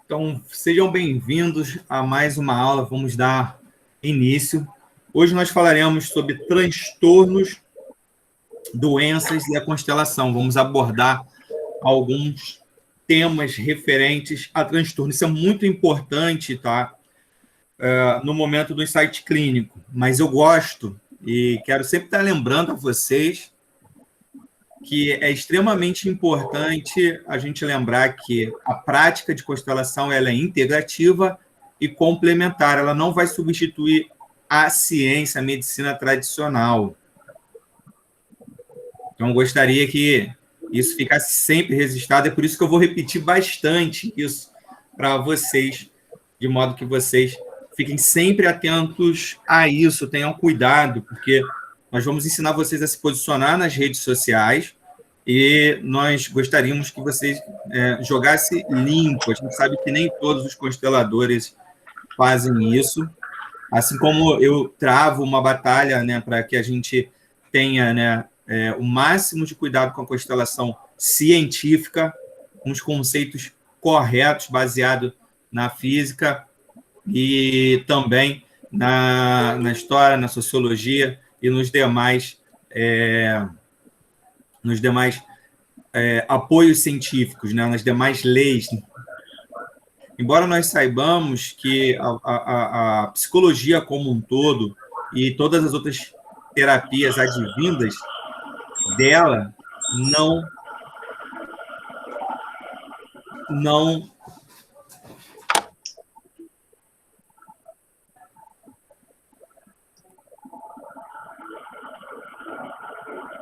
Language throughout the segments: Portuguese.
Então, sejam bem-vindos a mais uma aula. Vamos dar início. Hoje nós falaremos sobre transtornos, doenças e a constelação. Vamos abordar alguns temas referentes a transtorno. Isso é muito importante, tá? No momento do insight clínico. Mas eu gosto e quero sempre estar lembrando a vocês que é extremamente importante a gente lembrar que a prática de constelação ela é integrativa e complementar, ela não vai substituir a ciência, a medicina tradicional. Então, eu gostaria que isso ficasse sempre registrado, é por isso que eu vou repetir bastante isso para vocês, de modo que vocês fiquem sempre atentos a isso, tenham cuidado, porque nós vamos ensinar vocês a se posicionar nas redes sociais e nós gostaríamos que vocês jogassem limpo. A gente sabe que nem todos os consteladores fazem isso, assim como eu travo uma batalha, né, para que a gente tenha, né, o máximo de cuidado com a constelação científica, com os conceitos corretos, baseado na física e também na história, na sociologia e nos demais apoios científicos, né, nas demais leis. Embora nós saibamos que a psicologia como um todo e todas as outras terapias advindas dela não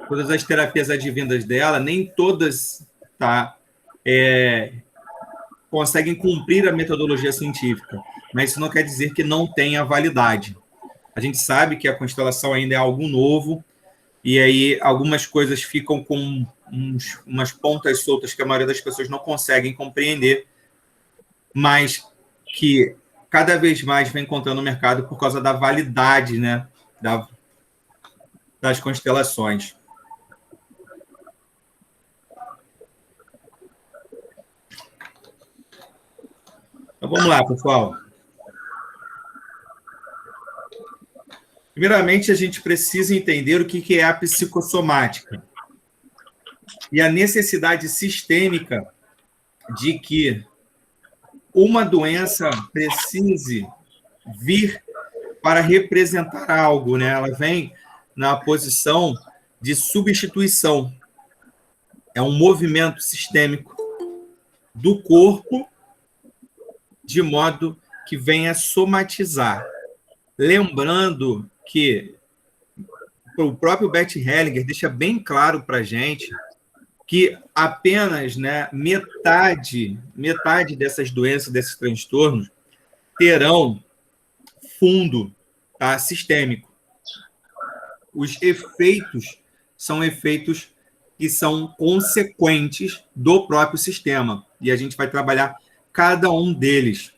todas as terapias advindas dela, nem todas conseguem cumprir a metodologia científica, mas isso não quer dizer que não tenha validade. A gente sabe que a constelação ainda é algo novo, e aí algumas coisas ficam com umas pontas soltas que a maioria das pessoas não conseguem compreender, mas que cada vez mais vem encontrando no mercado por causa da validade, né, das constelações. Então, vamos lá, pessoal. Primeiramente, a gente precisa entender o que é a psicossomática e a necessidade sistêmica de que uma doença precise vir para representar algo, né? Ela vem na posição de substituição. É um movimento sistêmico do corpo de modo que venha somatizar. Lembrando que o próprio Bert Hellinger deixa bem claro para a gente que apenas, né, metade dessas doenças, desses transtornos, terão fundo, tá, sistêmico. Os efeitos são efeitos que são consequentes do próprio sistema. E a gente vai trabalhar cada um deles.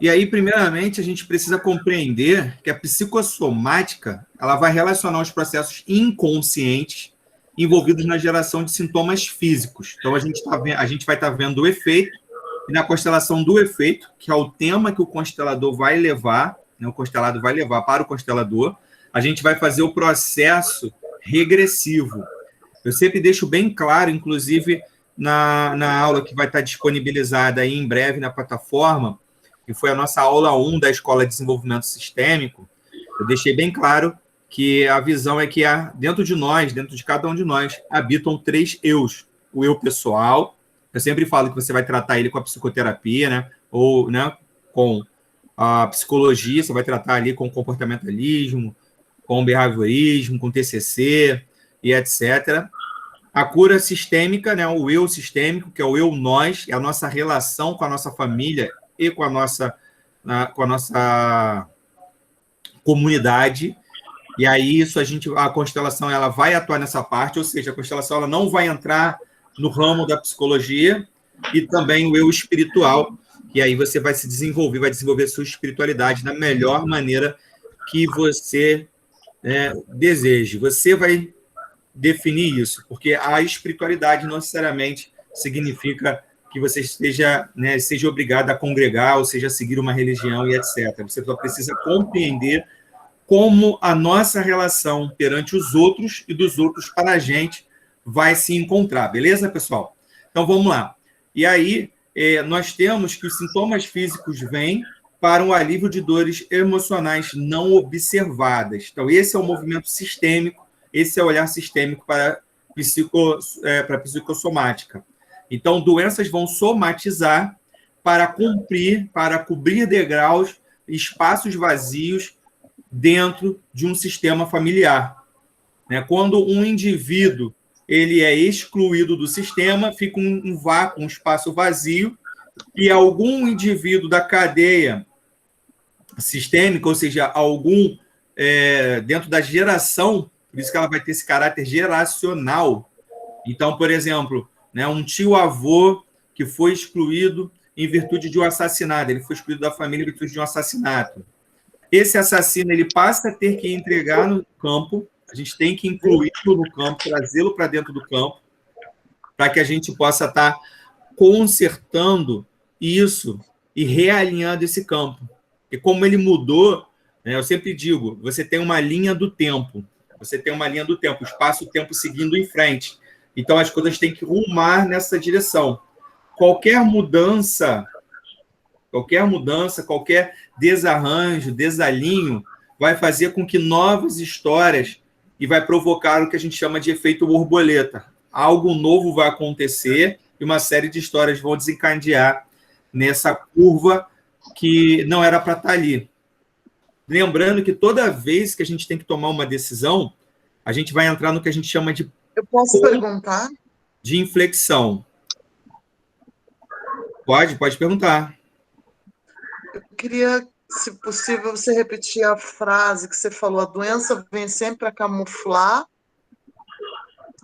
E aí, primeiramente, a gente precisa compreender que a psicossomática ela vai relacionar os processos inconscientes envolvidos na geração de sintomas físicos. Então, a gente vai estar vendo o efeito, e na constelação do efeito, que é o tema que o constelador vai levar, né, o constelado vai levar para o constelador, a gente vai fazer o processo regressivo. Eu sempre deixo bem claro, inclusive na aula que vai estar disponibilizada aí em breve na plataforma, que foi a nossa aula 1 da Escola de Desenvolvimento Sistêmico, eu deixei bem claro que a visão é que dentro de nós, dentro de cada um de nós, habitam 3 eus. O eu pessoal, eu sempre falo que você vai tratar ele com a psicoterapia, né? Ou, né, com a psicologia, você vai tratar ali com comportamentalismo, com behaviorismo, com TCC e etc. A cura sistêmica, né, o eu sistêmico, que é o eu-nós, é a nossa relação com a nossa família e com a nossa comunidade. E aí a constelação ela vai atuar nessa parte, ou seja, a constelação ela não vai entrar no ramo da psicologia, e também o eu espiritual, e aí você vai se desenvolver, vai desenvolver a sua espiritualidade da melhor maneira que você deseje. Você vai definir isso, porque a espiritualidade não necessariamente significa que você esteja, né, seja obrigado a congregar, ou seja, a seguir uma religião e etc. Você só precisa compreender como a nossa relação perante os outros e dos outros para a gente vai se encontrar, beleza, pessoal? Então, vamos lá. E aí, nós temos que os sintomas físicos vêm para um alívio de dores emocionais não observadas. Então, esse é o movimento sistêmico, esse é o olhar sistêmico para a psicossomática. Então, doenças vão somatizar para cobrir degraus, espaços vazios dentro de um sistema familiar. Quando um indivíduo ele é excluído do sistema, fica um vácuo, um espaço vazio, e algum indivíduo da cadeia sistêmica, ou seja, algum dentro da geração, por isso que ela vai ter esse caráter geracional. Então, por exemplo, um tio-avô que foi excluído em virtude de um assassinato, ele foi excluído da família em virtude de um assassinato. Esse assassino ele passa a ter que entregar no campo, a gente tem que incluí-lo no campo, trazê-lo para dentro do campo, para que a gente possa estar consertando isso e realinhando esse campo. E como ele mudou, eu sempre digo, você tem uma linha do tempo, o espaço-tempo seguindo em frente. Então, as coisas têm que rumar nessa direção. Qualquer mudança, qualquer desarranjo, desalinho, vai fazer com que novas histórias e vai provocar o que a gente chama de efeito borboleta. Algo novo vai acontecer e uma série de histórias vão desencadear nessa curva que não era para estar ali. Lembrando que toda vez que a gente tem que tomar uma decisão, a gente vai entrar no que a gente chama de... Eu posso perguntar? De inflexão. Pode perguntar. Eu queria, se possível, você repetir a frase que você falou. A doença vem sempre para camuflar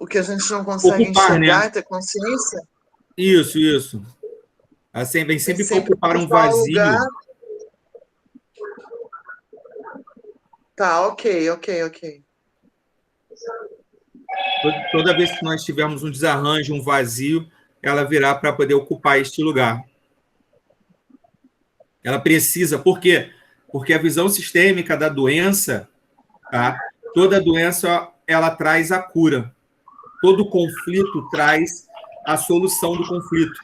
o que a gente não consegue enxergar, né? E ter consciência? Isso. Vem sempre para ocupar um vazio. Tá, ok. Toda vez que nós tivermos um desarranjo, um vazio, ela virá para poder ocupar este lugar. Ela precisa, por quê? Porque a visão sistêmica da doença, tá? Toda doença ela traz a cura. Todo conflito traz a solução do conflito.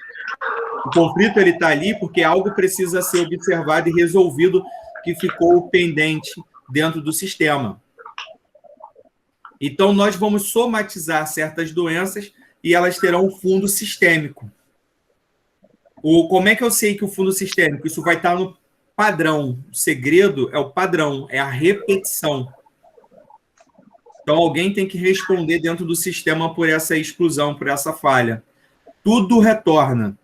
O conflito ele está ali porque algo precisa ser observado e resolvido que ficou pendente dentro do sistema. Então, nós vamos somatizar certas doenças e elas terão um fundo sistêmico. Como é que eu sei que o fundo sistêmico? Isso vai estar no padrão. O segredo é o padrão, é a repetição. Então, alguém tem que responder dentro do sistema por essa exclusão, por essa falha. Tudo retorna.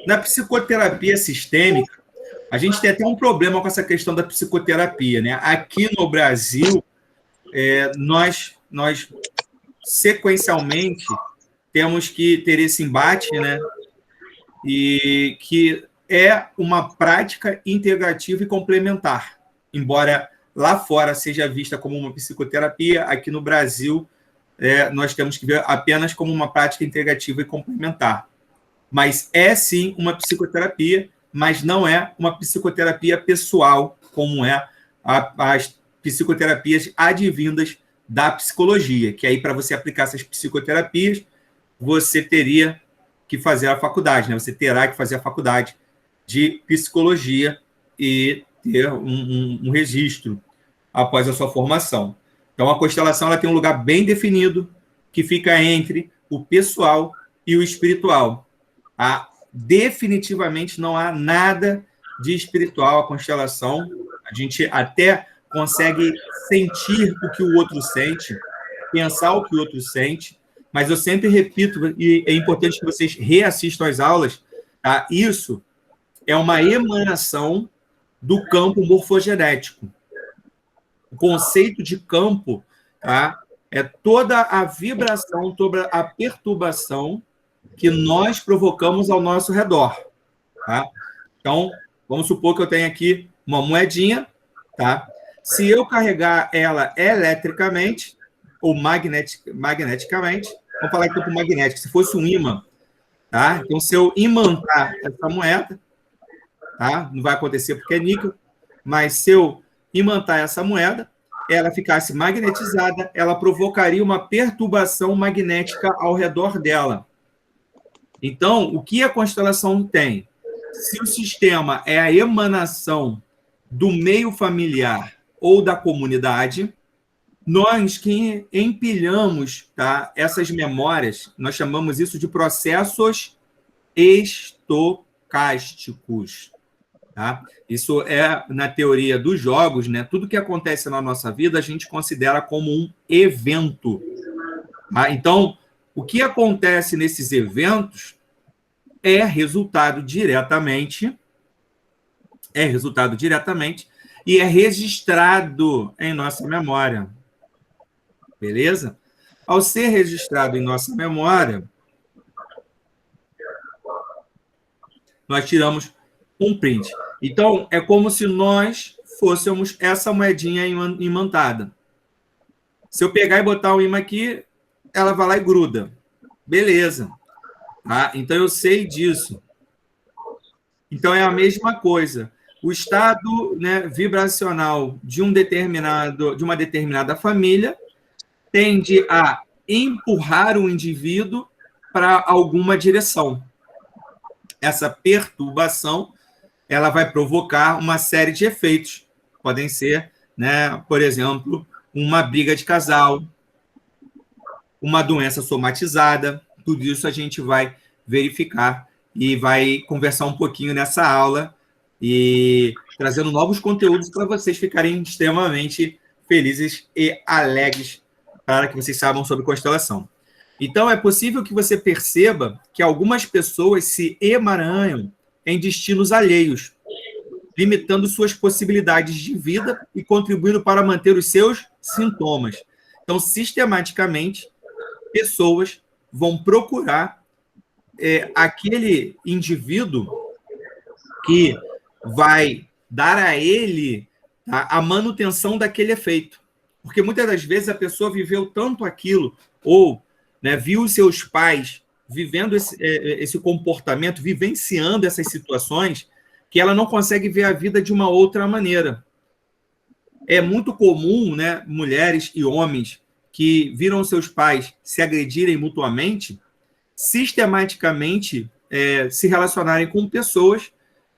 Na psicoterapia sistêmica, a gente tem até um problema com essa questão da psicoterapia, né? Aqui no Brasil, nós sequencialmente temos que ter esse embate, né? E que é uma prática integrativa e complementar. Embora lá fora seja vista como uma psicoterapia, aqui no Brasil nós temos que ver apenas como uma prática integrativa e complementar. Mas é sim uma psicoterapia, mas não é uma psicoterapia pessoal, como as psicoterapias advindas da psicologia, que aí para você aplicar essas psicoterapias, você teria que fazer a faculdade, né? Você terá que fazer a faculdade de psicologia e ter um registro após a sua formação. Então, a constelação ela tem um lugar bem definido que fica entre o pessoal e o espiritual. Definitivamente não há nada de espiritual a constelação. A gente até consegue sentir o que o outro sente, pensar o que o outro sente, mas eu sempre repito, e é importante que vocês reassistam às aulas, tá? Isso é uma emanação do campo morfogenético. O conceito de campo, tá? é toda a vibração, toda a perturbação que nós provocamos ao nosso redor, tá? Então, vamos supor que eu tenho aqui uma moedinha, tá? Se eu carregar ela eletricamente ou magneticamente, vamos falar aqui para o magnético, se fosse um ímã, tá? Então, se eu imantar essa moeda, tá? Não vai acontecer porque é níquel, mas se eu imantar essa moeda, ela ficasse magnetizada, ela provocaria uma perturbação magnética ao redor dela. Então, o que a constelação tem? Se o sistema é a emanação do meio familiar ou da comunidade, nós que empilhamos, tá, essas memórias, nós chamamos isso de processos estocásticos. Tá? Isso é na teoria dos jogos, né? Tudo que acontece na nossa vida a gente considera como um evento. Tá? Então, o que acontece nesses eventos é resultado diretamente e é registrado em nossa memória. Beleza? Ao ser registrado em nossa memória, nós tiramos um print. Então, é como se nós fôssemos essa moedinha imantada. Se eu pegar e botar o imã aqui, ela vai lá e gruda. Beleza. Tá? Então, eu sei disso. Então, é a mesma coisa. O estado, né, vibracional de uma determinada família tende a empurrar o indivíduo para alguma direção. Essa perturbação ela vai provocar uma série de efeitos. Podem ser, né, por exemplo, uma briga de casal, uma doença somatizada. Tudo isso a gente vai verificar e vai conversar um pouquinho nessa aula e trazendo novos conteúdos para vocês ficarem extremamente felizes e alegres para que vocês saibam sobre constelação. Então, é possível que você perceba que algumas pessoas se emaranham em destinos alheios, limitando suas possibilidades de vida e contribuindo para manter os seus sintomas. Então, sistematicamente, pessoas vão procurar aquele indivíduo que vai dar a ele, tá, a manutenção daquele efeito. Porque muitas das vezes a pessoa viveu tanto aquilo, ou, né, viu os seus pais vivendo esse comportamento, vivenciando essas situações, que ela não consegue ver a vida de uma outra maneira. É muito comum, né, mulheres e homens que viram seus pais se agredirem mutuamente, sistematicamente se relacionarem com pessoas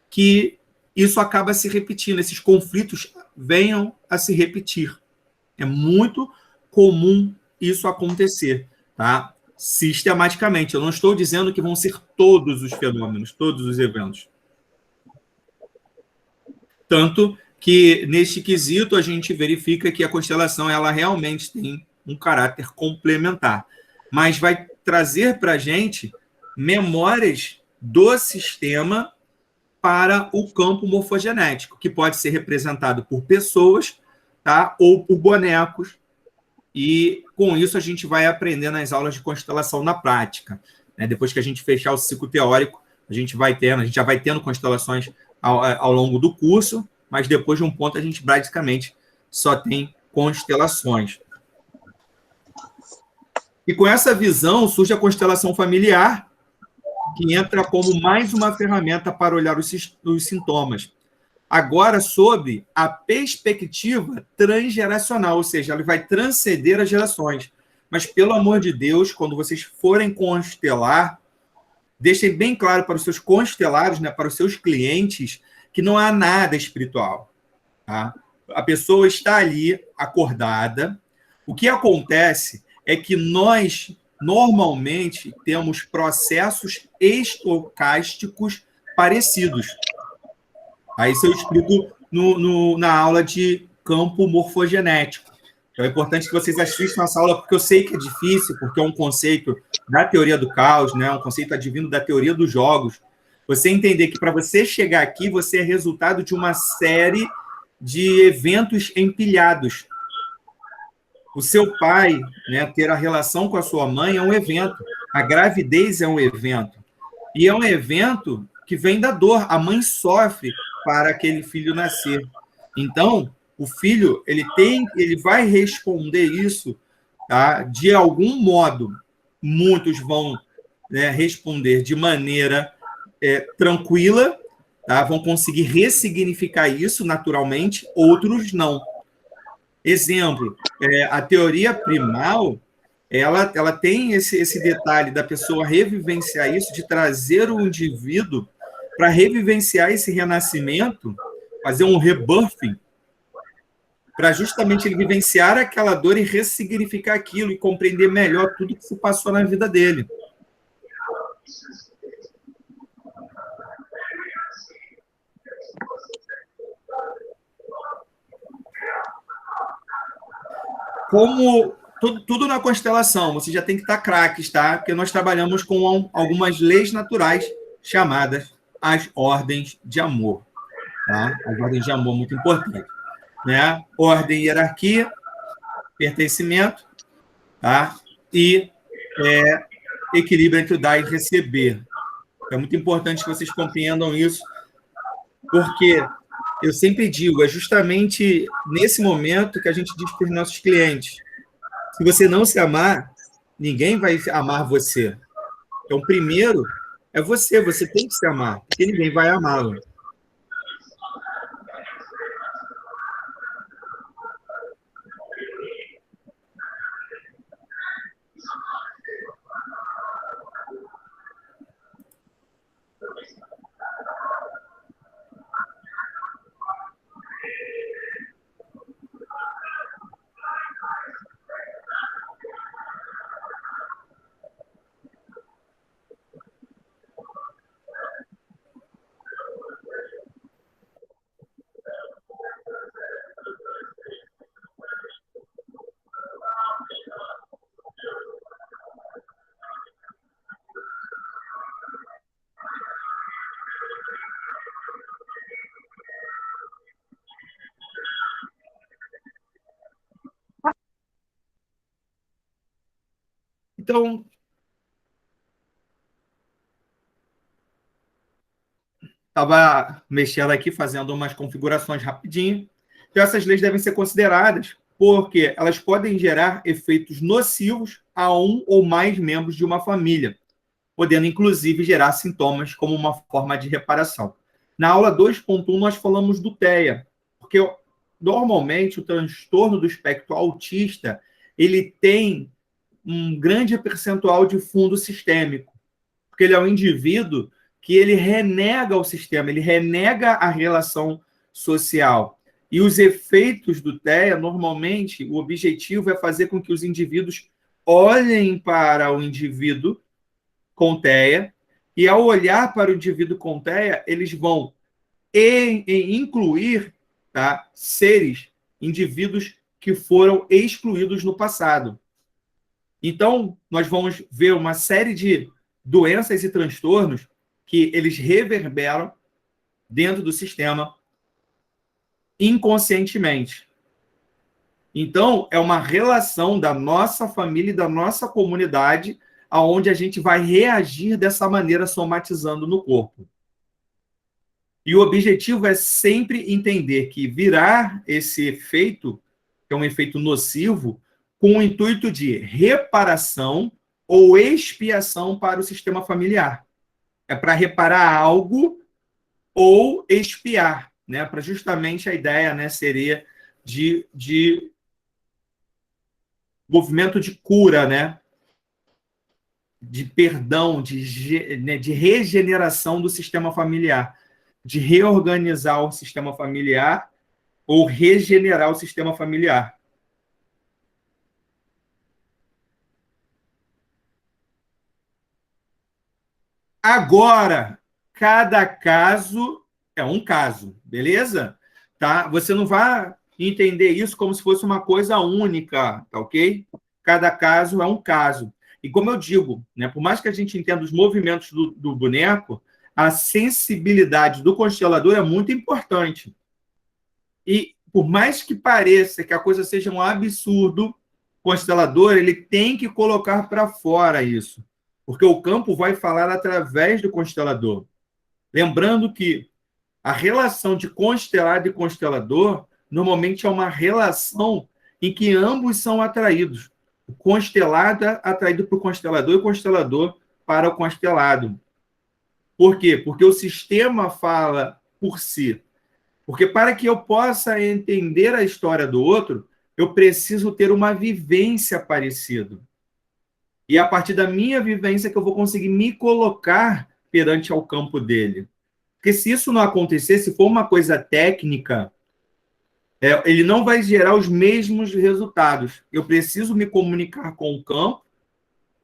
que isso acaba se repetindo, esses conflitos venham a se repetir. É muito comum isso acontecer, tá? Sistematicamente. Eu não estou dizendo que vão ser todos os fenômenos, todos os eventos. Tanto que, neste quesito, a gente verifica que a constelação ela realmente tem um caráter complementar, mas vai trazer para a gente memórias do sistema para o campo morfogenético, que pode ser representado por pessoas, tá? Ou por bonecos, e com isso a gente vai aprender nas aulas de constelação na prática. Né? Depois que a gente fechar o ciclo teórico, a gente já vai tendo constelações ao longo do curso, mas depois de um ponto a gente basicamente só tem constelações. E com essa visão surge a constelação familiar, que entra como mais uma ferramenta para olhar os sintomas. Agora, sob a perspectiva transgeracional, ou seja, ela vai transcender as gerações. Mas, pelo amor de Deus, quando vocês forem constelar, deixem bem claro para os seus constelados, né, para os seus clientes, que não há nada espiritual. Tá? A pessoa está ali, acordada. O que acontece é que nós, normalmente, temos processos estocásticos parecidos. Aí isso eu explico na aula de campo morfogenético. Então é importante que vocês assistam essa aula, porque eu sei que é difícil, porque é um conceito da teoria do caos, né? Um conceito advindo da teoria dos jogos. Você entender que para você chegar aqui, você é resultado de uma série de eventos empilhados. O seu pai, né, ter a relação com a sua mãe é um evento. A gravidez é um evento. E é um evento que vem da dor. A mãe sofre para aquele filho nascer. Então, o filho, ele vai responder isso, tá? De algum modo. Muitos vão, né, responder de maneira tranquila, tá? Vão conseguir ressignificar isso naturalmente, outros não. Exemplo, a teoria primal, ela tem esse detalhe da pessoa revivenciar isso, de trazer o indivíduo para revivenciar esse renascimento, fazer um rebirthing, para justamente ele vivenciar aquela dor e ressignificar aquilo e compreender melhor tudo que se passou na vida dele. Como tudo na constelação, você já tem que estar craques, tá? Porque nós trabalhamos com algumas leis naturais chamadas as ordens de amor. Tá? As ordens de amor, muito importante. Né? Ordem, hierarquia, pertencimento, tá? E equilíbrio entre o dar e receber. É muito importante que vocês compreendam isso, porque eu sempre digo, é justamente nesse momento que a gente diz para os nossos clientes: se você não se amar, ninguém vai amar você. Então, primeiro, é você tem que se amar, porque ninguém vai amá-lo. Então, estava mexendo aqui, fazendo umas configurações rapidinho. Então, essas leis devem ser consideradas porque elas podem gerar efeitos nocivos a um ou mais membros de uma família, podendo, inclusive, gerar sintomas como uma forma de reparação. Na aula 2.1, nós falamos do TEA, porque, normalmente, o transtorno do espectro autista, ele tem um grande percentual de fundo sistêmico, porque ele é um indivíduo que ele renega o sistema, ele renega a relação social. E os efeitos do TEA, normalmente, o objetivo é fazer com que os indivíduos olhem para o indivíduo com TEA, e ao olhar para o indivíduo com TEA, eles vão incluir, tá, seres, indivíduos que foram excluídos no passado. Então, nós vamos ver uma série de doenças e transtornos que eles reverberam dentro do sistema inconscientemente. Então, é uma relação da nossa família e da nossa comunidade aonde a gente vai reagir dessa maneira, somatizando no corpo. E o objetivo é sempre entender que virar esse efeito, que é um efeito nocivo, com o intuito de reparação ou expiação para o sistema familiar. É para reparar algo ou expiar, né? Para justamente a ideia, né, seria de movimento de cura, né? De perdão, de regeneração do sistema familiar, de reorganizar o sistema familiar ou regenerar o sistema familiar. Agora, cada caso é um caso, beleza? Tá? Você não vai entender isso como se fosse uma coisa única, tá ok? Cada caso é um caso. E como eu digo, né, por mais que a gente entenda os movimentos do boneco, a sensibilidade do constelador é muito importante. E por mais que pareça que a coisa seja um absurdo, constelador ele tem que colocar para fora isso, porque o campo vai falar através do constelador. Lembrando que a relação de constelado e constelador normalmente é uma relação em que ambos são atraídos. O constelado é atraído para o constelador e o constelador para o constelado. Por quê? Porque o sistema fala por si. Porque para que eu possa entender a história do outro, eu preciso ter uma vivência parecida. E é a partir da minha vivência que eu vou conseguir me colocar perante ao campo dele. Porque se isso não acontecer, se for uma coisa técnica, ele não vai gerar os mesmos resultados. Eu preciso me comunicar com o campo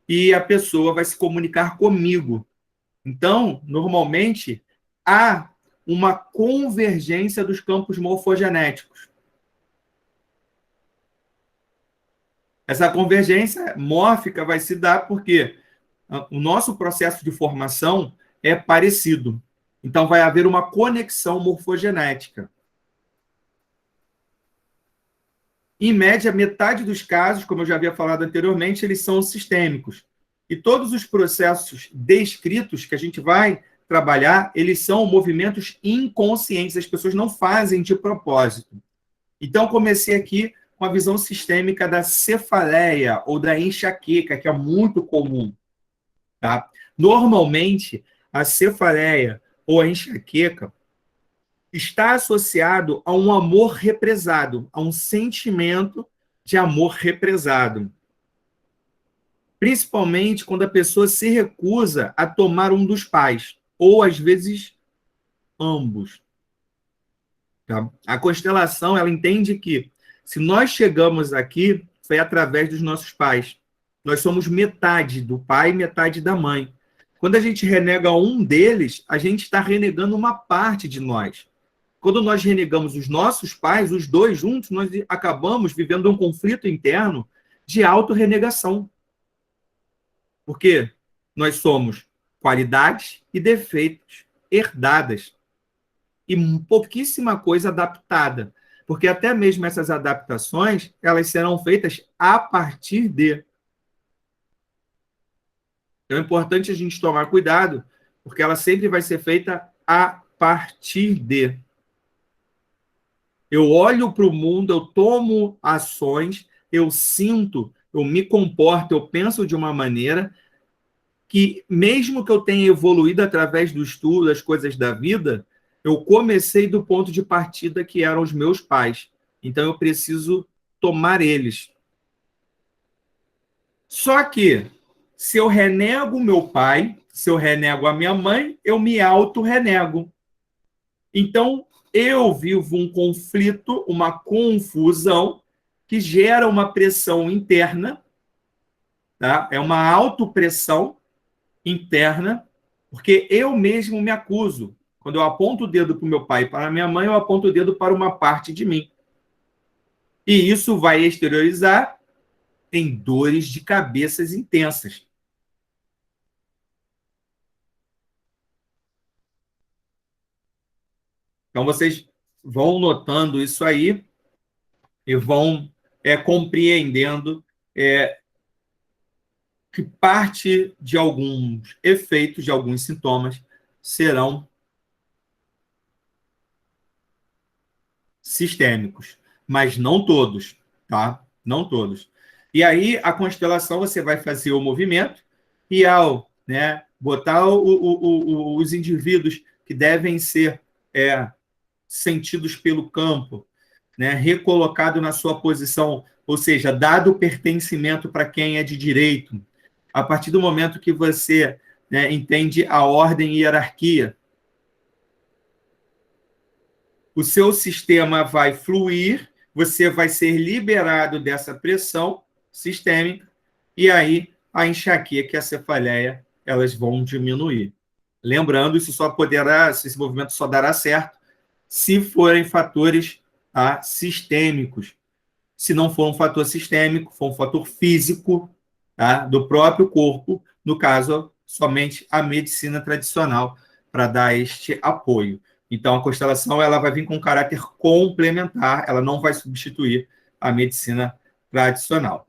e a pessoa vai se comunicar comigo. Então, normalmente, há uma convergência dos campos morfogenéticos. Essa convergência mórfica vai se dar porque o nosso processo de formação é parecido. Então, vai haver uma conexão morfogenética. Em média, metade dos casos, como eu já havia falado anteriormente, eles são sistêmicos. E todos os processos descritos que a gente vai trabalhar, eles são movimentos inconscientes, as pessoas não fazem de propósito. Então, comecei aqui com a visão sistêmica da cefaleia ou da enxaqueca, que é muito comum. Tá? Normalmente, a cefaleia ou a enxaqueca está associado a um amor represado, a um sentimento de amor represado. Principalmente quando a pessoa se recusa a tomar um dos pais, ou às vezes ambos. Tá? A constelação, ela entende que se nós chegamos aqui, foi através dos nossos pais. Nós somos metade do pai e metade da mãe. Quando a gente renega um deles, a gente está renegando uma parte de nós. Quando nós renegamos os nossos pais, os dois juntos, nós acabamos vivendo um conflito interno de autorrenegação. Porque nós somos qualidades e defeitos herdadas. E pouquíssima coisa adaptada. Porque até mesmo essas adaptações, elas serão feitas a partir de. Então é importante a gente tomar cuidado, porque ela sempre vai ser feita a partir de. Eu olho para o mundo, eu tomo ações, eu sinto, eu me comporto, eu penso de uma maneira que, mesmo que eu tenha evoluído através do estudo, das coisas da vida, eu comecei do ponto de partida que eram os meus pais. Então, eu preciso tomar eles. Só que, se eu renego meu pai, se eu renego a minha mãe, eu me auto-renego. Então, eu vivo um conflito, uma confusão, que gera uma pressão interna, tá? É uma autopressão interna, porque eu mesmo me acuso. Quando eu aponto o dedo para o meu pai e para a minha mãe, eu aponto o dedo para uma parte de mim. E isso vai exteriorizar em dores de cabeças intensas. Então, vocês vão notando isso aí e vão compreendendo que parte de alguns efeitos, de alguns sintomas, serão sistêmicos, mas não todos, tá? Não todos. E aí, a constelação, você vai fazer o movimento e ao botar os indivíduos que devem ser sentidos pelo campo, recolocado na sua posição, ou seja, dado o pertencimento para quem é de direito, a partir do momento que você entende a ordem e hierarquia, o seu sistema vai fluir, você vai ser liberado dessa pressão sistêmica, e aí a enxaqueca e a cefaleia, elas vão diminuir. Lembrando, esse movimento só dará certo se forem fatores sistêmicos. Se não for um fator sistêmico, for um fator físico, do próprio corpo, no caso, somente a medicina tradicional para dar este apoio. Então, a constelação ela vai vir com um caráter complementar, ela não vai substituir a medicina tradicional.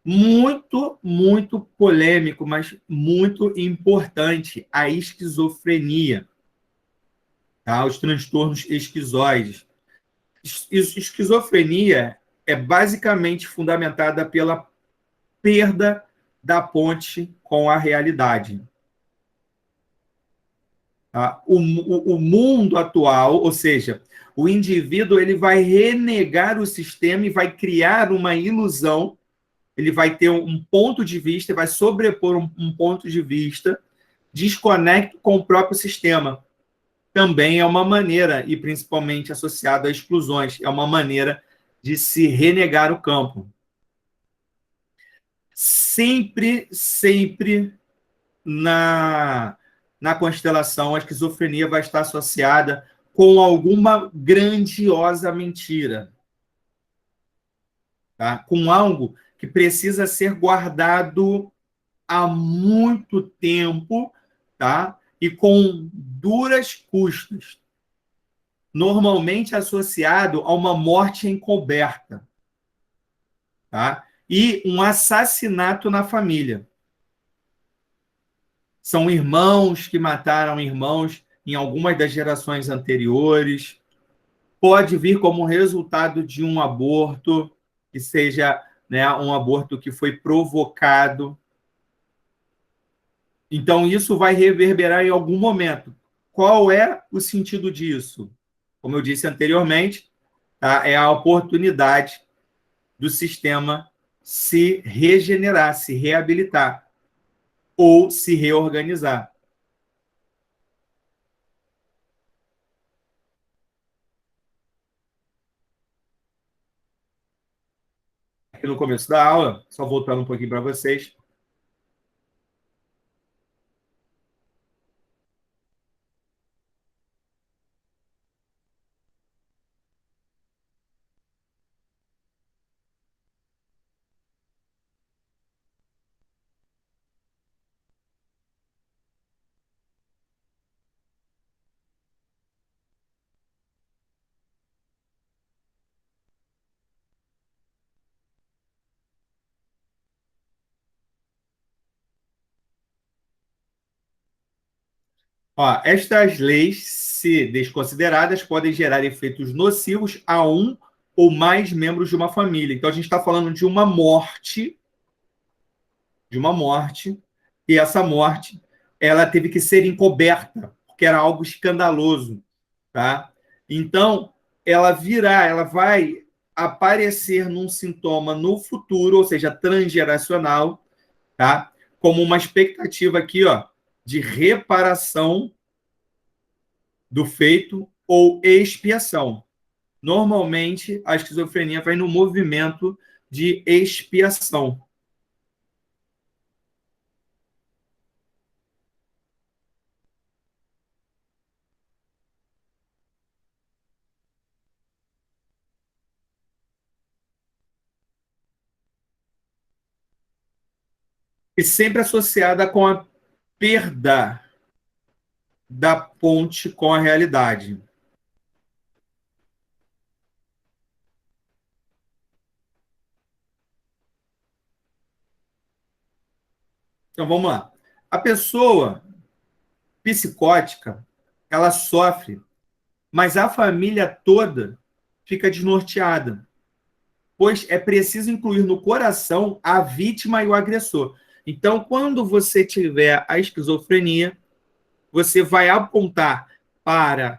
Muito, muito polêmico, mas muito importante, a esquizofrenia, tá? Os transtornos esquizoides. Esquizofrenia é basicamente fundamentada pela perda da ponte com a realidade. Tá? O mundo atual, ou seja, o indivíduo ele vai renegar o sistema e vai criar uma ilusão, ele vai ter um ponto de vista, vai sobrepor um ponto de vista desconecto com o próprio sistema. Também é uma maneira, e principalmente associado a exclusões, é uma maneira de se renegar o campo. Sempre, sempre na constelação, a esquizofrenia vai estar associada com alguma grandiosa mentira, tá? Com algo que precisa ser guardado há muito tempo, tá? E com duras custas, normalmente associado a uma morte encoberta, tá? E um assassinato na família. São irmãos que mataram irmãos em algumas das gerações anteriores. Pode vir como resultado de um aborto, que seja, né, um aborto que foi provocado. Então, isso vai reverberar em algum momento. Qual é o sentido disso? Como eu disse anteriormente, tá? É a oportunidade do sistema se regenerar, se reabilitar ou se reorganizar. Aqui no começo da aula, só voltando um pouquinho para vocês, ó, estas leis, se desconsideradas, podem gerar efeitos nocivos a um ou mais membros de uma família. Então, a gente está falando de uma morte, e essa morte ela teve que ser encoberta, porque era algo escandaloso, tá? Então, ela vai aparecer num sintoma no futuro, ou seja, transgeracional, tá? Como uma expectativa aqui, ó, de reparação do feito ou expiação. Normalmente, a esquizofrenia vai no movimento de expiação. E sempre associada com a perda da ponte com a realidade. Então, vamos lá. A pessoa psicótica, ela sofre, mas a família toda fica desnorteada, pois é preciso incluir no coração a vítima e o agressor. Então, quando você tiver a esquizofrenia, você vai apontar para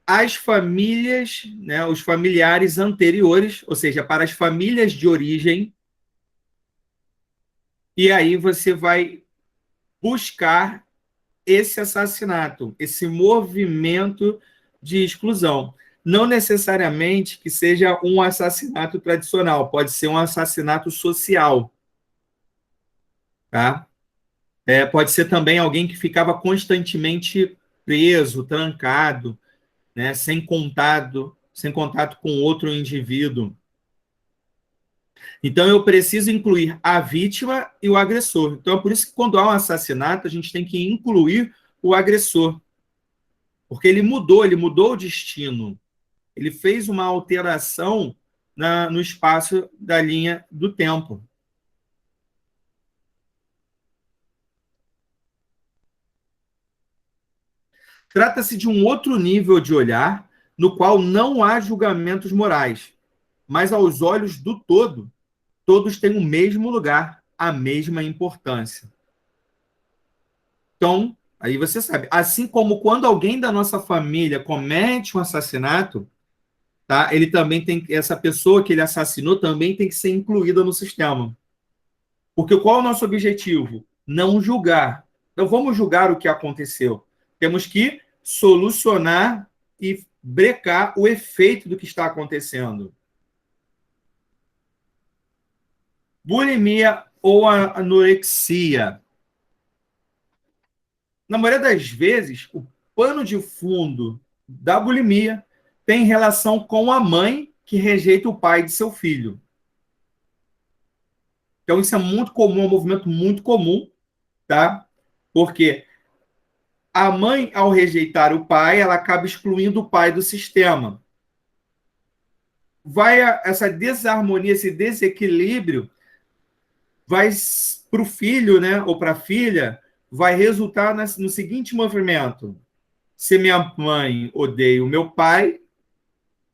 as famílias, né, os familiares anteriores, ou seja, para as famílias de origem, e aí você vai buscar esse assassinato, esse movimento de exclusão. Não necessariamente que seja um assassinato tradicional, pode ser um assassinato social, tá? Pode ser também alguém que ficava constantemente preso, trancado, né, sem contato com outro indivíduo. Então, eu preciso incluir a vítima e o agressor. Então, é por isso que quando há um assassinato, a gente tem que incluir o agressor, porque ele mudou o destino. Ele fez uma alteração no espaço da linha do tempo. Trata-se de um outro nível de olhar, no qual não há julgamentos morais, mas aos olhos do todo, todos têm o mesmo lugar, a mesma importância. Então, aí você sabe, assim como quando alguém da nossa família comete um assassinato, tá? Ele também tem, essa pessoa que ele assassinou também tem que ser incluída no sistema. Porque qual é o nosso objetivo? Não julgar. Então vamos julgar o que aconteceu. Temos que solucionar e brecar o efeito do que está acontecendo. Bulimia ou anorexia. Na maioria das vezes, o pano de fundo da bulimia tem relação com a mãe que rejeita o pai de seu filho. Então, isso é muito comum, é um movimento muito comum, tá? Porque a mãe, ao rejeitar o pai, ela acaba excluindo o pai do sistema. Essa desarmonia, esse desequilíbrio, vai para o filho, né, ou para a filha, vai resultar no seguinte movimento: se minha mãe odeia o meu pai,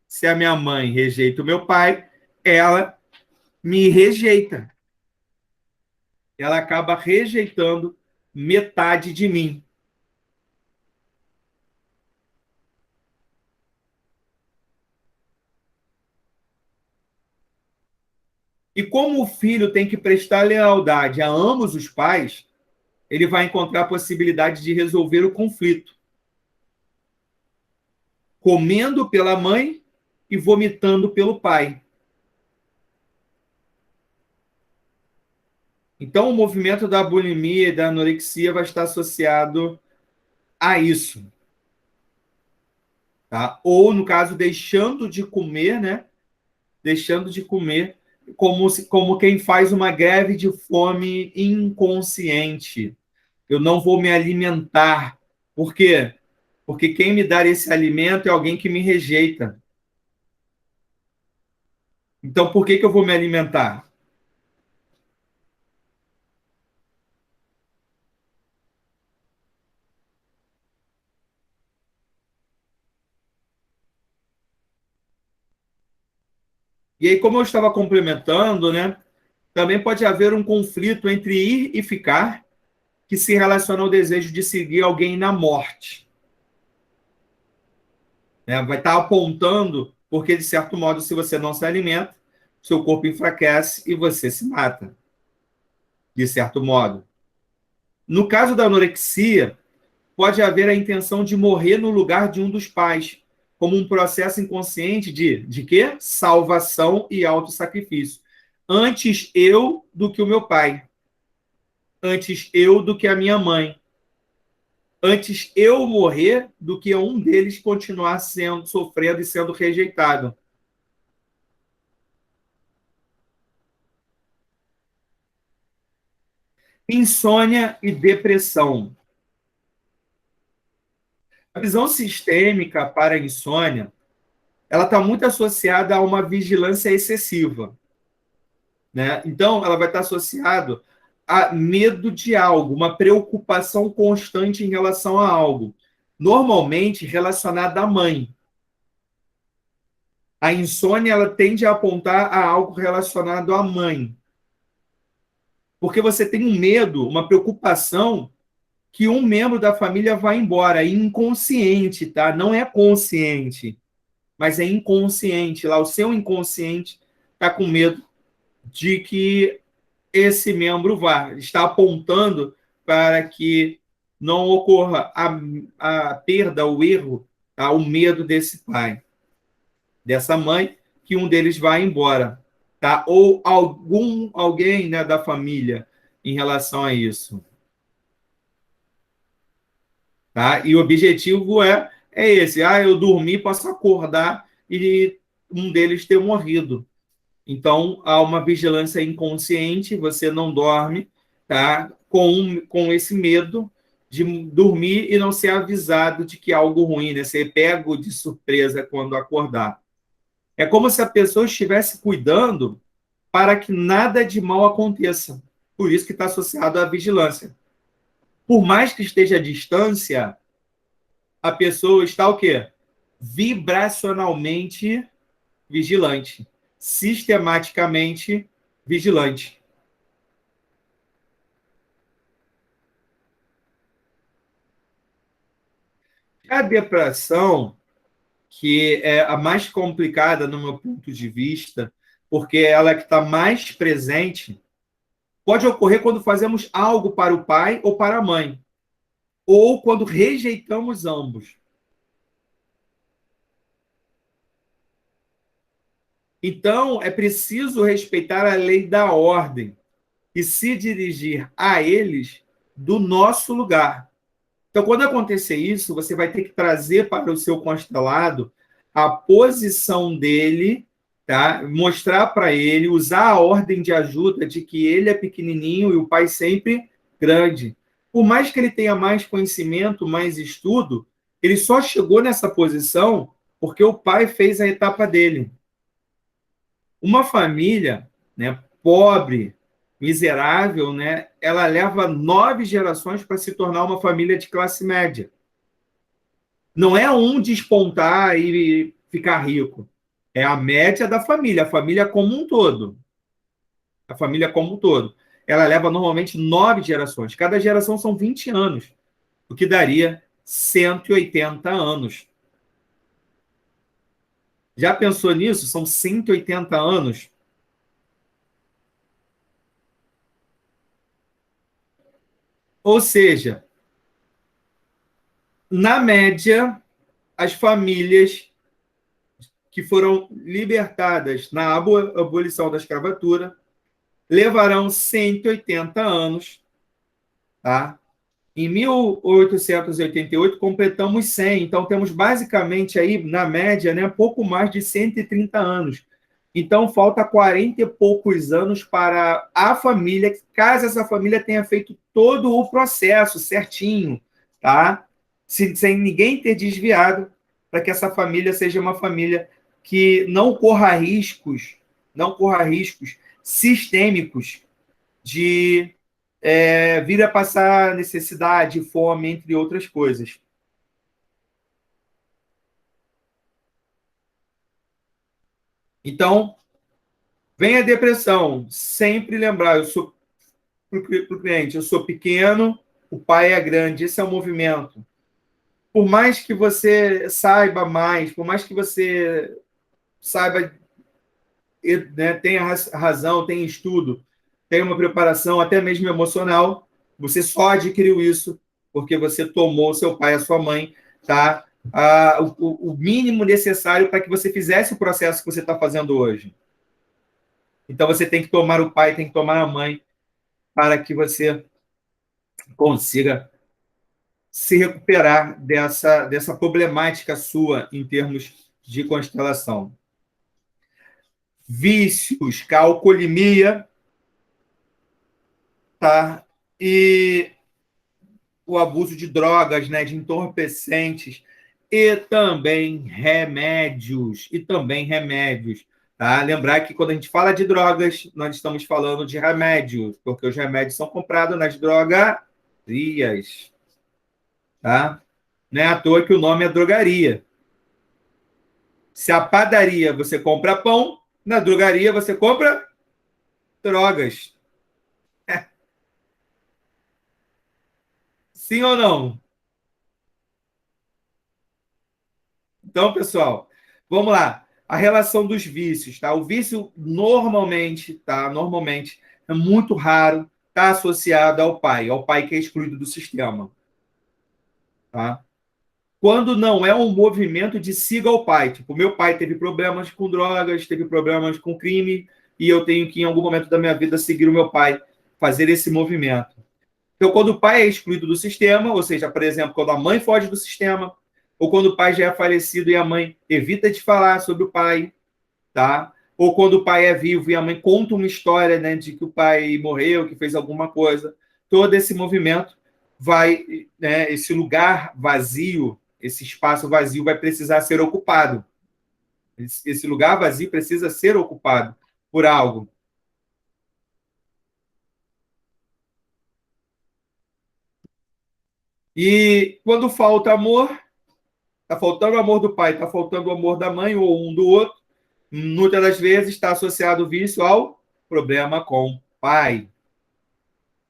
se a minha mãe rejeita o meu pai, ela me rejeita. Ela acaba rejeitando metade de mim. E como o filho tem que prestar lealdade a ambos os pais, ele vai encontrar a possibilidade de resolver o conflito, comendo pela mãe e vomitando pelo pai. Então, o movimento da bulimia e da anorexia vai estar associado a isso. Tá? Ou, no caso, deixando de comer, né? Deixando de comer como quem faz uma greve de fome inconsciente. Eu não vou me alimentar. Por quê? Porque quem me dá esse alimento é alguém que me rejeita. Então, por que eu vou me alimentar? E aí, como eu estava complementando, né, também pode haver um conflito entre ir e ficar, que se relaciona ao desejo de seguir alguém na morte. Vai estar apontando, porque, de certo modo, se você não se alimenta, seu corpo enfraquece e você se mata, de certo modo. No caso da anorexia, pode haver a intenção de morrer no lugar de um dos pais, como um processo inconsciente de quê? Salvação e autossacrifício. Antes eu do que o meu pai. Antes eu do que a minha mãe. Antes eu morrer do que um deles continuar sofrendo e sendo rejeitado. Insônia e depressão. A visão sistêmica para a insônia, ela está muito associada a uma vigilância excessiva, né? Então, ela vai estar associada a medo de algo, uma preocupação constante em relação a algo, normalmente relacionada à mãe. A insônia, ela tende a apontar a algo relacionado à mãe. Porque você tem um medo, uma preocupação que um membro da família vai embora, inconsciente, tá? Não é consciente, mas é inconsciente. Lá o seu inconsciente está com medo de que esse membro vá. Está apontando para que não ocorra a perda, o erro, tá? O medo desse pai, dessa mãe, que um deles vai embora, tá? Ou alguém, né, da família em relação a isso. Tá? E o objetivo é esse. Eu dormi, posso acordar e um deles ter morrido. Então, há uma vigilância inconsciente, você não dorme, tá? Com esse medo de dormir e não ser avisado de que é algo ruim, né? Ser pego de surpresa quando acordar. É como se a pessoa estivesse cuidando para que nada de mal aconteça. Por isso que está associado à vigilância. Por mais que esteja à distância, a pessoa está o quê? Vibracionalmente vigilante, sistematicamente vigilante. A depressão, que é a mais complicada no meu ponto de vista, porque ela é que está mais presente, pode ocorrer quando fazemos algo para o pai ou para a mãe, ou quando rejeitamos ambos. Então, é preciso respeitar a lei da ordem e se dirigir a eles do nosso lugar. Então, quando acontecer isso, você vai ter que trazer para o seu constelado a posição dele, tá? Mostrar para ele, usar a ordem de ajuda de que ele é pequenininho e o pai sempre grande. Por mais que ele tenha mais conhecimento, mais estudo, ele só chegou nessa posição porque o pai fez a etapa dele. Uma família, né, pobre, miserável, né, ela leva 9 gerações para se tornar uma família de classe média. Não é um despontar e ficar rico. É a média da família, a família como um todo. A família como um todo. Ela leva normalmente 9 gerações. Cada geração são 20 anos, o que daria 180 anos. Já pensou nisso? São 180 anos. Ou seja, na média, as famílias que foram libertadas na abolição da escravatura levarão 180 anos, tá? Em 1888 completamos 100, então temos basicamente aí, na média, né, pouco mais de 130 anos. Então falta 40 e poucos anos para a família, caso essa família tenha feito todo o processo certinho, tá? Sem ninguém ter desviado, para que essa família seja uma família que não corra riscos sistêmicos de vir a passar necessidade, fome, entre outras coisas. Então, vem a depressão. Sempre lembrar, eu sou para o cliente, eu sou pequeno, o pai é grande. Esse é o movimento. Por mais que você saiba mais, por mais que você saiba, né, tenha razão, tenha estudo, tenha uma preparação, até mesmo emocional, você só adquiriu isso porque você tomou seu pai e a sua mãe, tá? O mínimo necessário para que você fizesse o processo que você está fazendo hoje. Então, você tem que tomar o pai, tem que tomar a mãe, para que você consiga se recuperar dessa problemática sua em termos de constelação. Vícios, alcoolemia, tá? E o abuso de drogas, né, de entorpecentes e também remédios, tá? Lembrar que quando a gente fala de drogas, nós estamos falando de remédios, porque os remédios são comprados nas drogarias, tá? Não é à toa que o nome é drogaria. Se a padaria você compra pão, na drogaria você compra drogas. Sim ou não? Então, pessoal, vamos lá. A relação dos vícios, tá? O vício normalmente, tá? Normalmente é muito raro, tá associado ao pai que é excluído do sistema, tá? Quando não é um movimento de siga o pai, tipo, meu pai teve problemas com drogas, teve problemas com crime, e eu tenho que, em algum momento da minha vida, seguir o meu pai, fazer esse movimento. Então, quando o pai é excluído do sistema, ou seja, por exemplo, quando a mãe foge do sistema, ou quando o pai já é falecido e a mãe evita de falar sobre o pai, tá? Ou quando o pai é vivo e a mãe conta uma história, né, de que o pai morreu, que fez alguma coisa, todo esse movimento vai, né, esse lugar vazio, esse espaço vazio vai precisar ser ocupado. Esse lugar vazio precisa ser ocupado por algo. E quando falta amor, Está faltando o amor do pai, está faltando o amor da mãe ou um do outro. Muitas das vezes está associado o vício ao problema com o pai.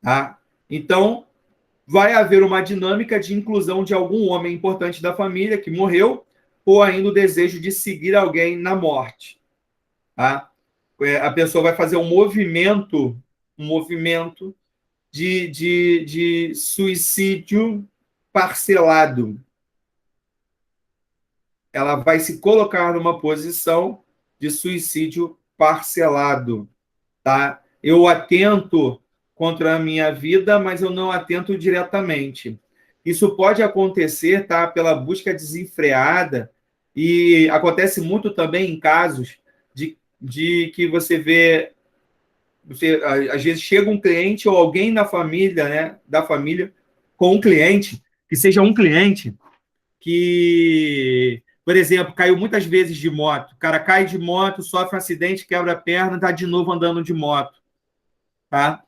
Tá? Então, vai haver uma dinâmica de inclusão de algum homem importante da família que morreu, ou ainda o desejo de seguir alguém na morte. Tá? A pessoa vai fazer um movimento de suicídio parcelado. Ela vai se colocar numa posição de suicídio parcelado. Tá? Eu atento contra a minha vida, mas eu não atento diretamente. Isso pode acontecer, tá, pela busca desenfreada, e acontece muito também em casos de que você vê, às vezes chega um cliente ou alguém na família, né, da família, com um cliente, que seja um cliente que, por exemplo, caiu muitas vezes de moto. O cara cai de moto, sofre um acidente, quebra a perna, está de novo andando de moto. Tá?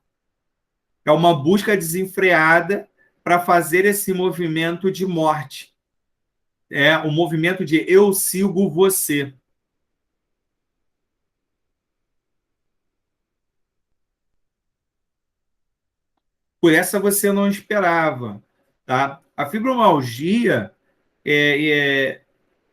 É uma busca desenfreada para fazer esse movimento de morte. É o movimento de eu sigo você. Por essa você não esperava. Tá? A fibromialgia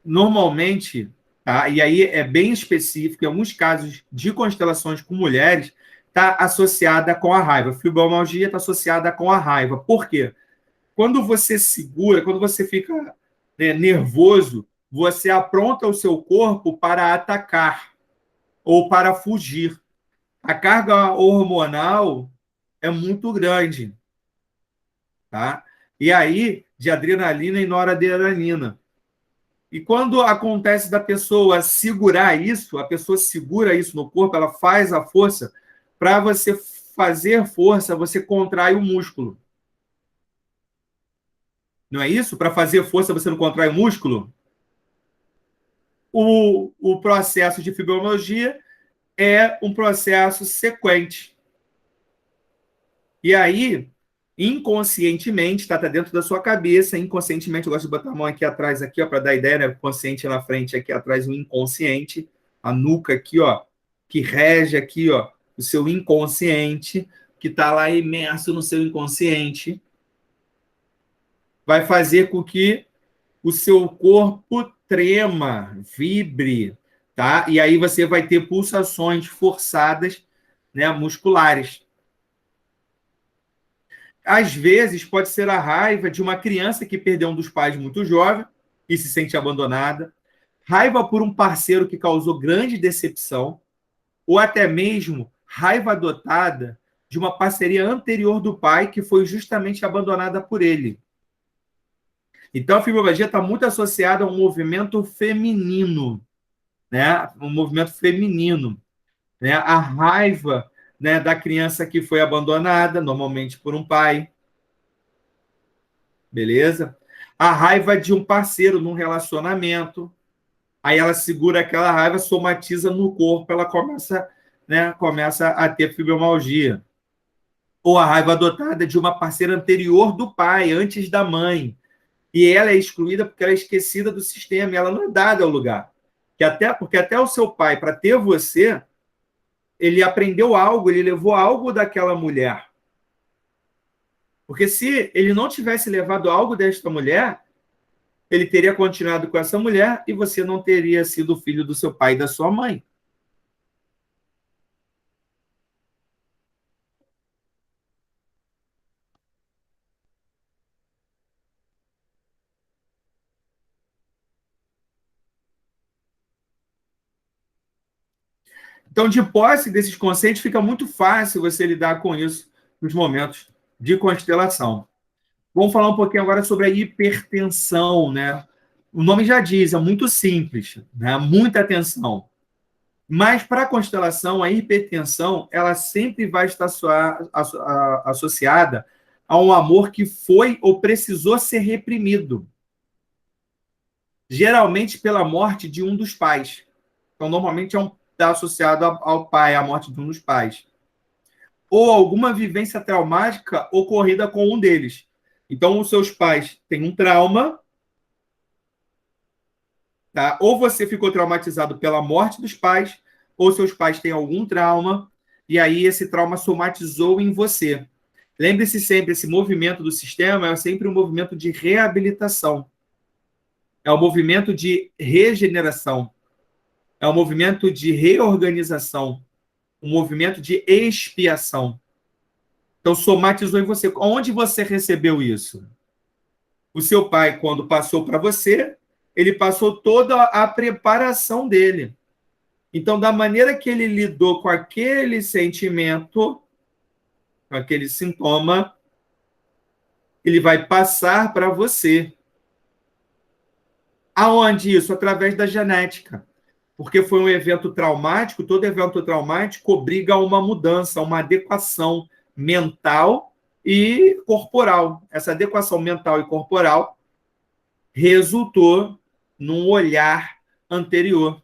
normalmente, tá? E aí é bem específico, em alguns casos de constelações com mulheres, está associada com a raiva. A fibromialgia está associada com a raiva. Por quê? Quando você segura, quando você fica, né, nervoso, você apronta o seu corpo para atacar ou para fugir. A carga hormonal é muito grande, tá? E aí, de adrenalina e noradrenalina. E quando acontece da pessoa segurar isso, a pessoa segura isso no corpo, ela faz a força. Para você fazer força, você contrai o músculo. Não é isso? Para fazer força, você não contrai o músculo? O processo de fibromialgia é um processo sequente. E aí, inconscientemente, está dentro da sua cabeça, inconscientemente, eu gosto de botar a mão aqui atrás, aqui, para dar ideia, né? O consciente na frente, aqui atrás, o inconsciente, a nuca aqui, ó, que rege aqui, ó, o seu inconsciente, que está lá imerso no seu inconsciente, vai fazer com que o seu corpo trema, vibre, tá? E aí você vai ter pulsações forçadas, né, musculares. Às vezes, pode ser a raiva de uma criança que perdeu um dos pais muito jovem e se sente abandonada, raiva por um parceiro que causou grande decepção, ou até mesmo raiva adotada de uma parceria anterior do pai que foi justamente abandonada por ele. Então, a fibromialgia está muito associada a um movimento feminino, né? Um movimento feminino, né? A raiva, né, da criança que foi abandonada, normalmente por um pai, beleza? A raiva de um parceiro num relacionamento, aí ela segura aquela raiva, somatiza no corpo, ela começa, né, começa a ter fibromialgia. Ou a raiva adotada de uma parceira anterior do pai, antes da mãe, e ela é excluída porque ela é esquecida do sistema, e ela não é dada ao lugar. Porque até o seu pai, para ter você, ele aprendeu algo, ele levou algo daquela mulher. Porque se ele não tivesse levado algo desta mulher, ele teria continuado com essa mulher e você não teria sido filho do seu pai e da sua mãe. Então, de posse desses conceitos, fica muito fácil você lidar com isso nos momentos de constelação. Vamos falar um pouquinho agora sobre a hipertensão, né? O nome já diz, é muito simples, né? Muita atenção. Mas para a constelação, a hipertensão, ela sempre vai estar associada a um amor que foi ou precisou ser reprimido. Geralmente pela morte de um dos pais. Então, normalmente está associado ao pai, à morte de um dos pais. Ou alguma vivência traumática ocorrida com um deles. Então, os seus pais têm um trauma Tá? Ou você ficou traumatizado pela morte dos pais, ou seus pais têm algum trauma, e aí esse trauma somatizou em você. Lembre-se sempre, esse movimento do sistema é sempre um movimento de reabilitação. É um movimento de regeneração. É um movimento de reorganização. Um movimento de expiação. Então, somatizou em você. Onde você recebeu isso? O seu pai, quando passou para você, ele passou toda a preparação dele. Então, da maneira que ele lidou com aquele sentimento, com aquele sintoma, ele vai passar para você. Aonde isso? Através da genética. Porque foi um evento traumático, todo evento traumático obriga a uma mudança, a uma adequação mental e corporal. Essa adequação mental e corporal resultou num olhar anterior.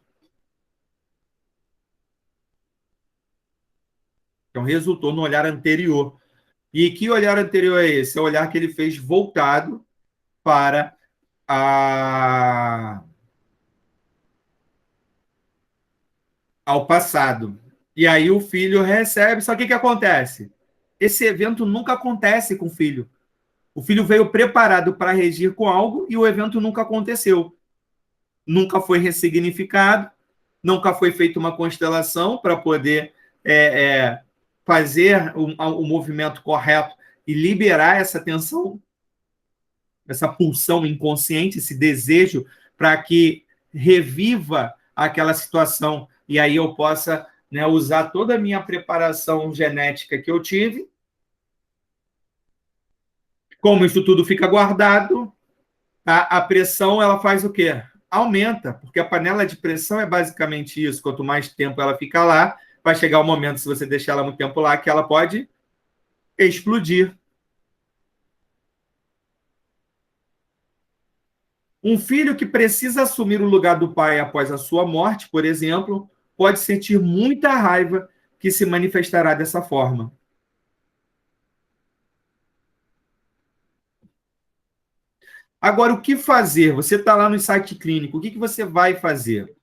Então, resultou no olhar anterior. E que olhar anterior é esse? É o olhar que ele fez voltado para a... ao passado. E aí o filho recebe. Só que o que acontece? Esse evento nunca acontece com o filho. O filho veio preparado para regir com algo e o evento nunca aconteceu. Nunca foi ressignificado, nunca foi feita uma constelação para poder fazer o movimento correto e liberar essa tensão, essa pulsão inconsciente, esse desejo para que reviva aquela situação e aí eu possa, né, usar toda a minha preparação genética que eu tive. Como isso tudo fica guardado, a pressão ela faz o quê? Aumenta, porque a panela de pressão é basicamente isso. Quanto mais tempo ela fica lá, vai chegar o momento, se você deixar ela muito tempo lá, que ela pode explodir. Um filho que precisa assumir o lugar do pai após a sua morte, por exemplo, pode sentir muita raiva que se manifestará dessa forma. Agora, o que fazer? Você está lá no site clínico, o que você vai fazer?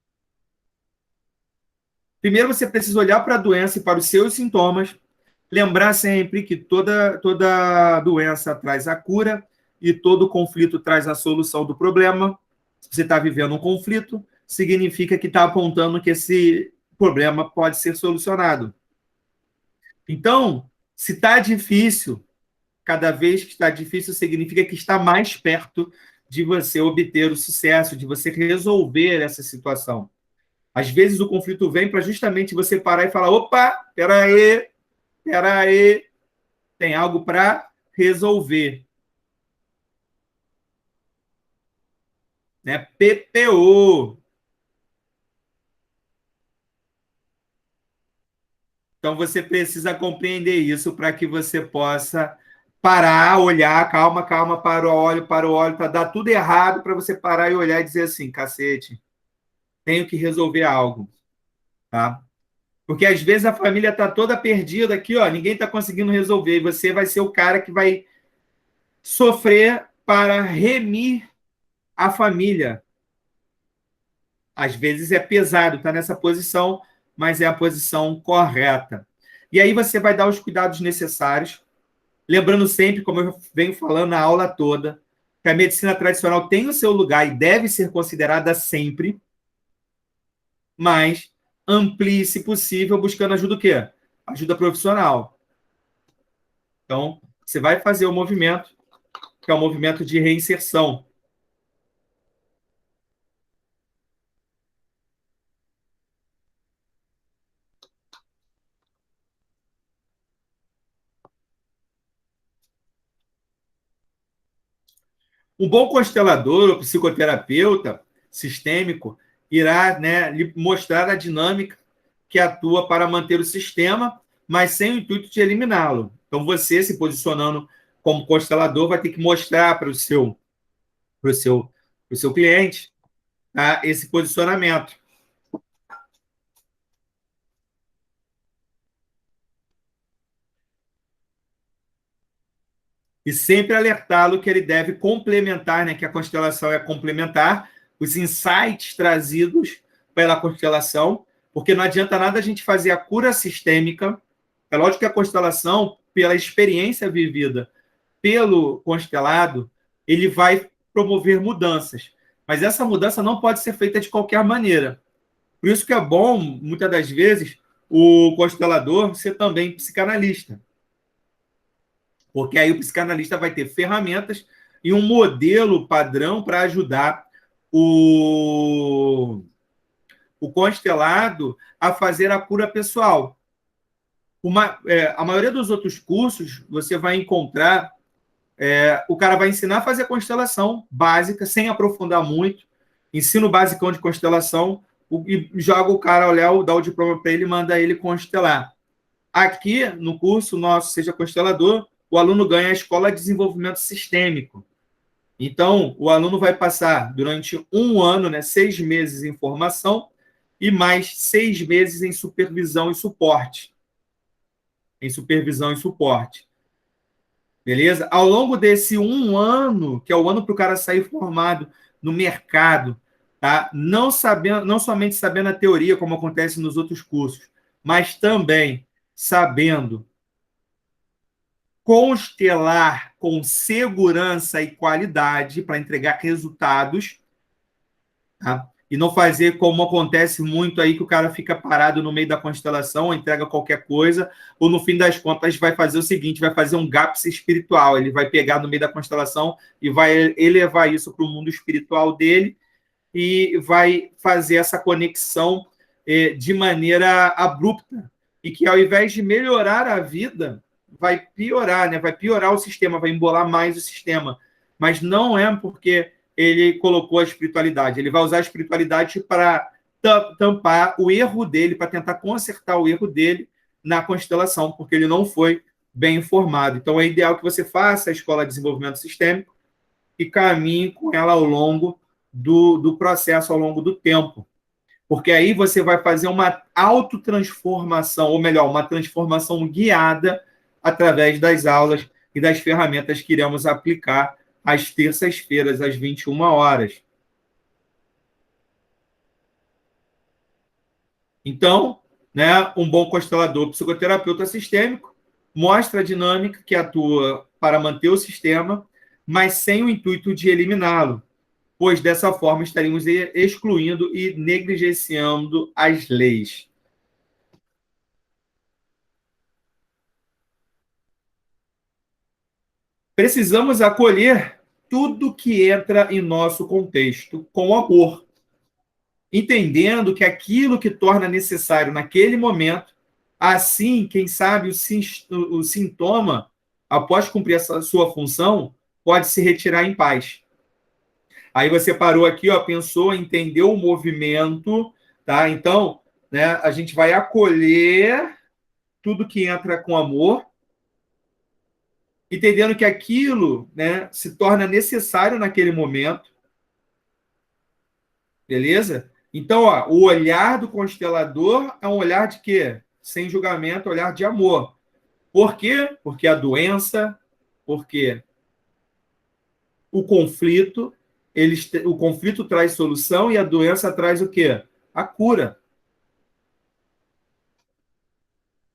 Primeiro, você precisa olhar para a doença e para os seus sintomas, lembrar sempre que toda doença traz a cura e todo conflito traz a solução do problema. Se você está vivendo um conflito, significa que está apontando que esse problema pode ser solucionado. Então, se está difícil, cada vez que está difícil, significa que está mais perto de você obter o sucesso, de você resolver essa situação. Às vezes o conflito vem para justamente você parar e falar: opa, peraí, tem algo para resolver. Né? PPO. Então você precisa compreender isso para que você possa parar, olhar, calma, para o olho, para dar tudo errado, para você parar e olhar e dizer assim: cacete, tenho que resolver algo. Tá? Porque às vezes a família está toda perdida aqui, ó, ninguém está conseguindo resolver, e você vai ser o cara que vai sofrer para remir a família. Às vezes é pesado estar nessa posição, mas é a posição correta. E aí você vai dar os cuidados necessários, lembrando sempre, como eu venho falando na aula toda, que a medicina tradicional tem o seu lugar e deve ser considerada sempre, mas amplie, se possível, buscando ajuda o quê? Ajuda profissional. Então, você vai fazer o movimento, que é o movimento de reinserção. Um bom constelador ou psicoterapeuta sistêmico irá, né, lhe mostrar a dinâmica que atua para manter o sistema, mas sem o intuito de eliminá-lo. Então, você se posicionando como constelador vai ter que mostrar para o seu cliente, tá, esse posicionamento. E sempre alertá-lo que ele deve complementar, né, que a constelação é complementar, os insights trazidos pela constelação, porque não adianta nada a gente fazer a cura sistêmica. É lógico que a constelação, pela experiência vivida pelo constelado, ele vai promover mudanças. Mas essa mudança não pode ser feita de qualquer maneira. Por isso que é bom, muitas das vezes, o constelador ser também psicanalista. Porque aí o psicanalista vai ter ferramentas e um modelo padrão para ajudar o, o constelado a fazer a cura pessoal. A maioria dos outros cursos, você vai encontrar, o cara vai ensinar a fazer constelação básica, sem aprofundar muito, ensino basicão de constelação, e joga o cara, olhar, dá o diploma para ele e manda ele constelar. Aqui, no curso nosso Seja Constelador, o aluno ganha a Escola de Desenvolvimento Sistêmico. Então, o aluno vai passar durante um ano, né, 6 meses em formação e mais 6 meses em supervisão e suporte. Beleza? Ao longo desse um ano, que é o ano para o cara sair formado no mercado, tá? Não somente sabendo a teoria, como acontece nos outros cursos, mas também sabendo constelar com segurança e qualidade para entregar resultados, tá? E não fazer como acontece muito aí, que o cara fica parado no meio da constelação, entrega qualquer coisa, ou no fim das contas vai fazer o seguinte, vai fazer um gaps espiritual, ele vai pegar no meio da constelação e vai elevar isso para o mundo espiritual dele e vai fazer essa conexão de maneira abrupta, e que ao invés de melhorar a vida, vai piorar, né? Vai piorar o sistema, vai embolar mais o sistema. Mas não é porque ele colocou a espiritualidade, ele vai usar a espiritualidade para tampar o erro dele, para tentar consertar o erro dele na constelação, porque ele não foi bem informado. Então é ideal que você faça a Escola de Desenvolvimento Sistêmico e caminhe com ela ao longo do processo, ao longo do tempo. Porque aí você vai fazer uma autotransformação, ou melhor, uma transformação guiada através das aulas e das ferramentas que iremos aplicar às terças-feiras, às 21 horas. Então, né, um bom constelador psicoterapeuta sistêmico mostra a dinâmica que atua para manter o sistema, mas sem o intuito de eliminá-lo, pois dessa forma estaríamos excluindo e negligenciando as leis. Precisamos acolher tudo que entra em nosso contexto com amor, entendendo que aquilo que torna necessário naquele momento, assim, quem sabe o sintoma, após cumprir essa sua função, pode se retirar em paz. Aí você parou aqui, ó, pensou, entendeu o movimento, tá? Então, né, a gente vai acolher tudo que entra com amor, entendendo que aquilo, né, se torna necessário naquele momento, beleza? Então, ó, o olhar do constelador é um olhar de quê? Sem julgamento, olhar de amor. Por quê? Porque a doença, porque o conflito, o conflito traz solução e a doença traz o quê? A cura.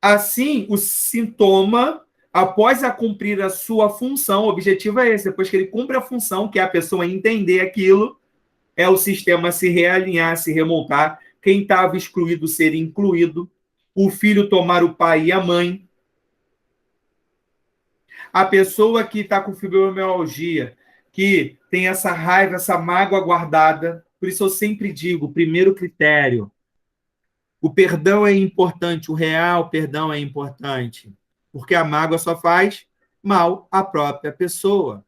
Assim, o sintoma, após a cumprir a sua função, o objetivo é esse, depois que ele cumpre a função, que é a pessoa entender aquilo, é o sistema se realinhar, se remontar, quem estava excluído ser incluído, o filho tomar o pai e a mãe, a pessoa que está com fibromialgia, que tem essa raiva, essa mágoa guardada. Por isso eu sempre digo, primeiro critério, o perdão é importante, o real perdão é importante, porque a mágoa só faz mal à própria pessoa.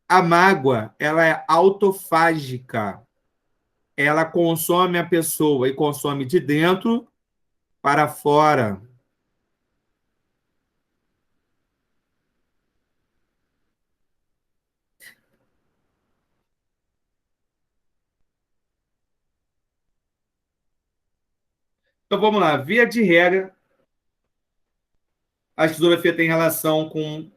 A mágoa, ela é autofágica. Ela consome a pessoa e consome de dentro para fora. Então vamos lá, via de regra, a esquizofrenia tem relação com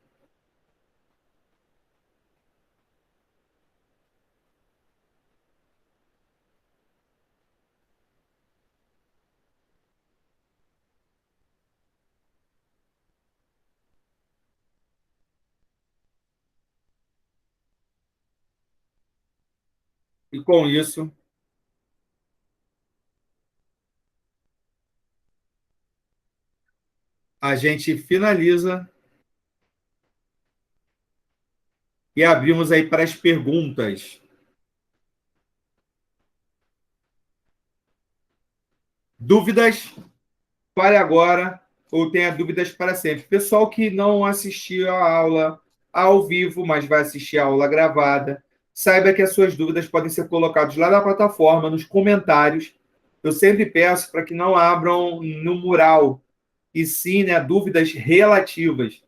E com isso, a gente finaliza e abrimos aí para as perguntas. Dúvidas? Fale agora ou tenha dúvidas para sempre. Pessoal que não assistiu a aula ao vivo, mas vai assistir a aula gravada, saiba que as suas dúvidas podem ser colocadas lá na plataforma, nos comentários. Eu sempre peço para que não abram no mural, e sim, né, dúvidas relativas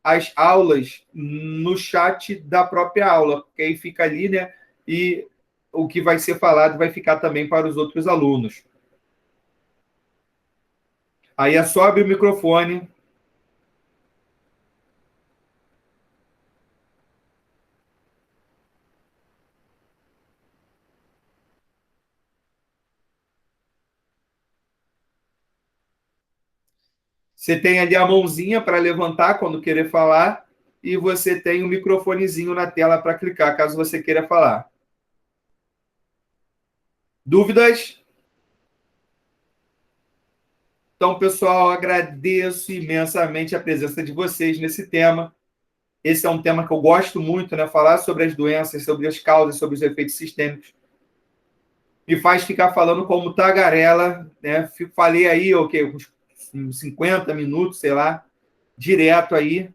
às aulas no chat da própria aula, porque aí fica ali, né, e o que vai ser falado vai ficar também para os outros alunos. Aí é só abrir o microfone. Você tem ali a mãozinha para levantar quando querer falar e você tem um microfonezinho na tela para clicar, caso você queira falar. Dúvidas? Então, pessoal, agradeço imensamente a presença de vocês nesse tema. Esse é um tema que eu gosto muito, né? Falar sobre as doenças, sobre as causas, sobre os efeitos sistêmicos. Me faz ficar falando como tagarela, né? Falei aí, uns 50 minutos, sei lá, direto aí.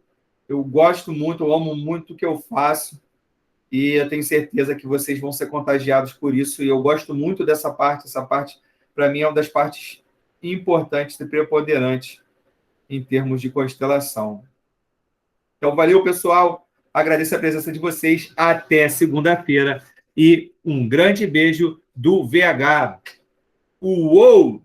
Eu gosto muito, eu amo muito o que eu faço e eu tenho certeza que vocês vão ser contagiados por isso. E eu gosto muito dessa parte. Essa parte, para mim, é uma das partes importantes e preponderantes em termos de constelação. Então, valeu, pessoal. Agradeço a presença de vocês. Até segunda-feira. E um grande beijo do VH. Uou!